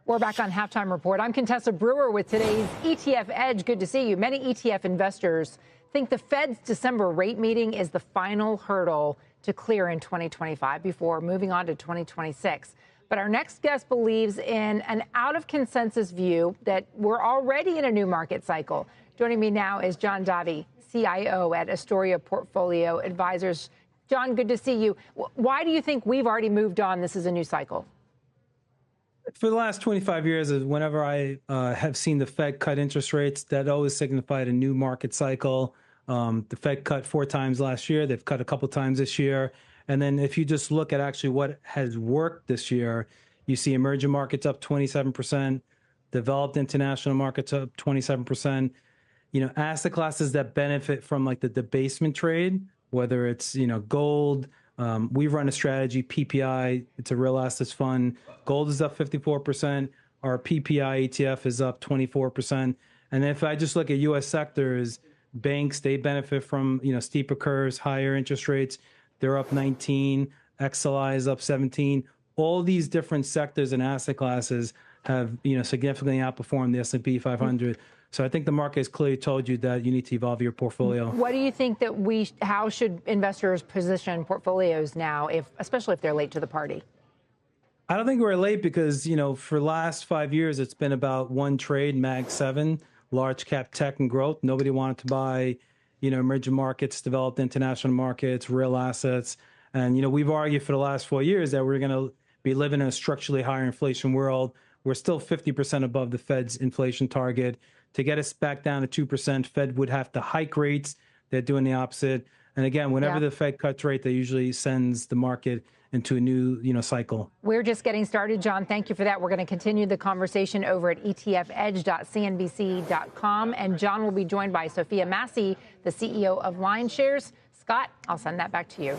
We're back on Halftime Report. I'm Contessa Brewer with today's ETF Edge. Good to see you. Many ETF investors think the Fed's December rate meeting is the final hurdle to clear in 2025 before moving on to 2026. But our next guest believes in an out-of-consensus view that we're already in a new market cycle. Joining me now is John Davi, CIO at Astoria Portfolio Advisors. John, good to see you. Why do you think we've already moved on? This is a new cycle. For the last 25 years, whenever I have seen the Fed cut interest rates, that always signified a new market cycle. The Fed cut 4 times last year. They've cut a couple times this year. And then if you just look at actually what has worked this year, you see emerging markets up 27%, developed international markets up 27%. You know, asset classes that benefit from like the debasement trade, whether it's, gold. We run a strategy, PPI. It's a real assets fund. Gold is up 54%. Our PPI ETF is up 24%. And if I just look at U.S. sectors, banks, they benefit from, steeper curves, higher interest rates. They're up 19. XLI is up 17. All these different sectors and asset classes have, significantly outperformed the S&P 500. So I think the market has clearly told you that you need to evolve your portfolio. What do you think that how should investors position portfolios now, especially if they're late to the party? I don't think we're late because, for the last 5 years, it's been about one trade, Mag 7, large cap tech and growth. Nobody wanted to buy, emerging markets, developed international markets, real assets. And, we've argued for the last 4 years that we're going to be living in a structurally higher inflation world. We're still 50% above the Fed's inflation target. To get us back down to 2%, Fed would have to hike rates. They're doing the opposite. And again, whenever the Fed cuts rate, that usually sends the market into a new, cycle. We're just getting started, John. Thank you for that. We're going to continue the conversation over at etfedge.cnbc.com. And John will be joined by Sophia Massey, the CEO of Line Shares. Scott, I'll send that back to you.